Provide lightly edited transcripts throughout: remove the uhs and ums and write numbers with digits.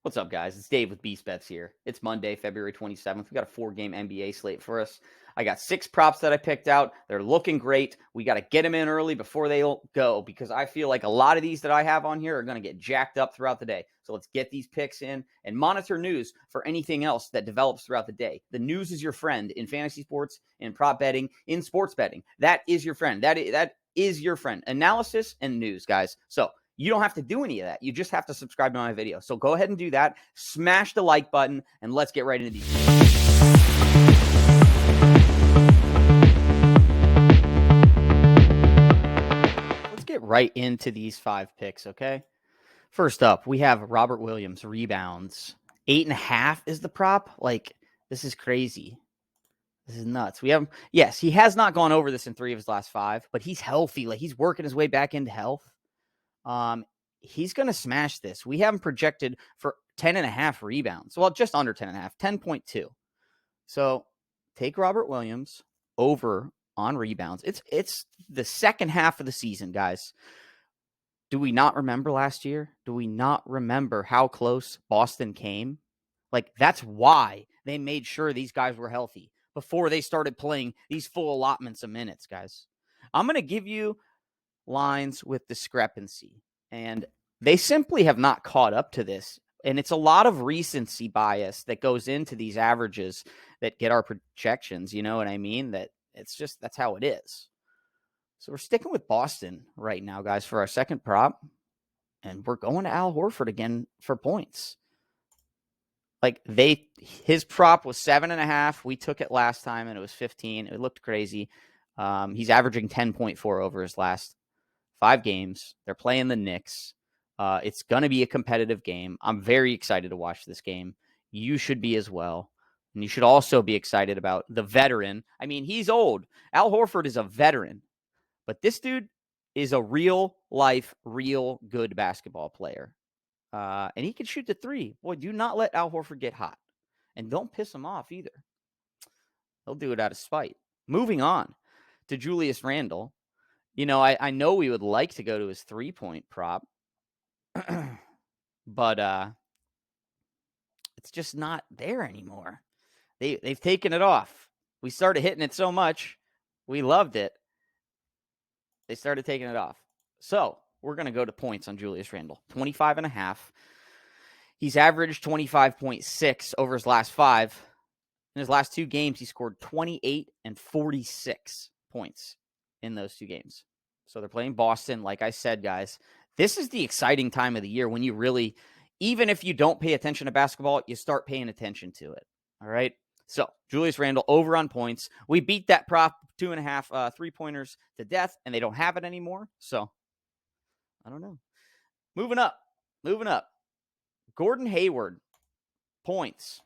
What's up, guys? It's Dave with Beast Bets here. It's Monday, February 27th. We got a 4-game NBA slate for us. I got 6 props that I picked out. They're looking great. We got to get them in early before they go because I feel like a lot of these that I have on here are going to get jacked up throughout the day. So let's get these picks in and monitor news for anything else that develops throughout the day. The news is your friend in fantasy sports, in prop betting, in sports betting. That is your friend. That is your friend. Analysis and news, guys. So you don't have to do any of that. You just have to subscribe to my video. So go ahead and do that. Smash the like button, and let's get right into these. Let's get right into these 5 picks, okay? First up, we have Robert Williams, rebounds. 8.5 is the prop. Like, this is crazy. This is nuts. We have, yes, he has not gone over this in 3 of his last 5, but he's healthy. Like, he's working his way back into health. He's going to smash this. We have him projected for 10.5 rebounds. Well, just under 10.5, 10.2. So take Robert Williams over on rebounds. It's the second half of the season, guys. Do we not remember last year? Do we not remember how close Boston came? Like, that's why they made sure these guys were healthy before they started playing these full allotments of minutes, guys. I'm going to give you lines with discrepancy, and they simply have not caught up to this. And it's a lot of recency bias that goes into these averages that get our projections. You know what I mean? That it's just, that's how it is. So we're sticking with Boston right now, guys, for our second prop. And we're going to Al Horford again for points. Like, his prop was 7.5. We took it last time and it was 15. It looked crazy. He's averaging 10.4 over his last 5 games. They're playing the Knicks. It's going to be a competitive game. I'm very excited to watch this game. You should be as well. And you should also be excited about the veteran. I mean, he's old. Al Horford is a veteran. But this dude is a real life, real good basketball player. And he can shoot the 3. Boy, do not let Al Horford get hot. And don't piss him off either. He'll do it out of spite. Moving on to Julius Randle. You know, I know we would like to go to his 3-point prop, but it's just not there anymore. They've taken it off. We started hitting it so much. We loved it. They started taking it off. So we're going to go to points on Julius Randle. 25.5. He's averaged 25.6 over his last 5. In his last 2 games, he scored 28 and 46 points in those 2 games. So they're playing Boston. Like I said, guys, this is the exciting time of the year when you really, even if you don't pay attention to basketball, you start paying attention to it. All right. So Julius Randle over on points. We beat that prop 2.5 3-pointers to death, and they don't have it anymore. So I don't know. Moving up. Gordon Hayward, points.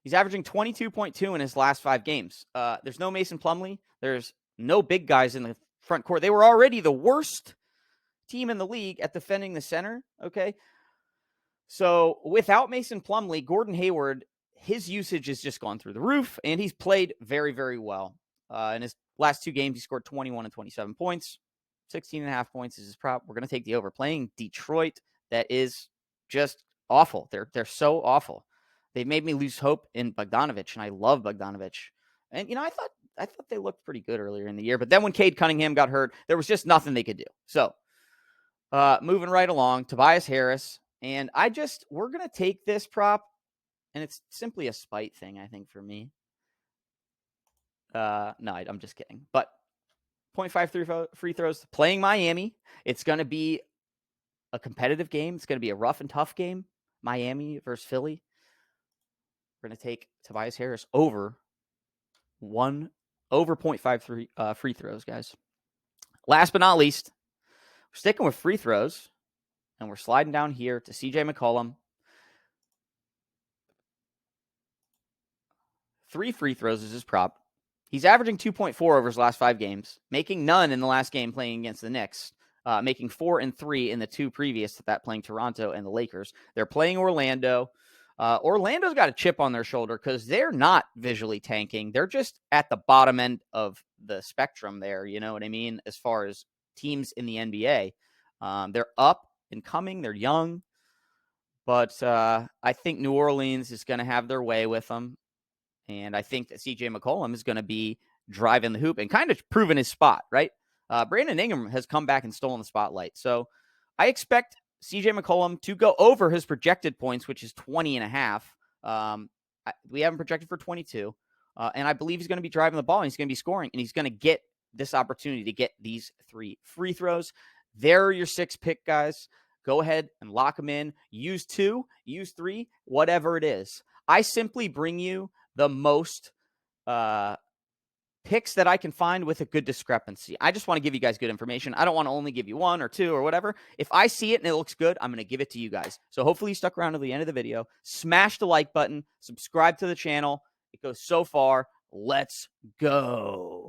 He's averaging 22.2 in his last 5 games. There's no Mason Plumlee. There's no big guys in the front court. They were already the worst team in the league at defending the center, okay? So without Mason Plumlee, Gordon Hayward, his usage has just gone through the roof, and he's played very, very well. In his last 2 games, he scored 21 and 27 points. 16.5 points is his prop. We're going to take the over. Playing Detroit, that is just awful. They're so awful. They've made me lose hope in Bogdanović, and I love Bogdanović. And, you know, I thought they looked pretty good earlier in the year, but then when Cade Cunningham got hurt, there was just nothing they could do. So, moving right along, Tobias Harris, and we're going to take this prop, and it's simply a spite thing, I think, for me. No, I'm just kidding. But 0.5 free throws, playing Miami. It's going to be a competitive game. It's going to be a rough and tough game. Miami versus Philly. We're going to take Tobias Harris over 0.5 free throws, guys. Last but not least, we're sticking with free throws, and we're sliding down here to CJ McCollum. 3 free throws is his prop. He's averaging 2.4 over his last 5 games, making none in the last game playing against the Knicks, making 4 and 3 in the 2 previous to that, playing Toronto and the Lakers. They're playing Orlando. Orlando's got a chip on their shoulder because they're not visually tanking. They're just at the bottom end of the spectrum there, you know what I mean, as far as teams in the NBA. They're up and coming. They're young. But I think New Orleans is going to have their way with them. And I think that C.J. McCollum is going to be driving the hoop and kind of proving his spot, right? Brandon Ingram has come back and stolen the spotlight. So I expect C.J. McCollum to go over his projected points, which is 20 and a half. We have him projected for 22. And I believe he's going to be driving the ball and he's going to be scoring and he's going to get this opportunity to get these 3 free throws. There are your 6 pick guys. Go ahead and lock them in. Use 2, use 3, whatever it is. I simply bring you the most picks that I can find with a good discrepancy. I just want to give you guys good information. I don't want to only give you 1 or 2 or whatever. If I see it and it looks good, I'm going to give it to you guys. So hopefully you stuck around to the end of the video. Smash the like button. Subscribe to the channel. It goes so far. Let's go.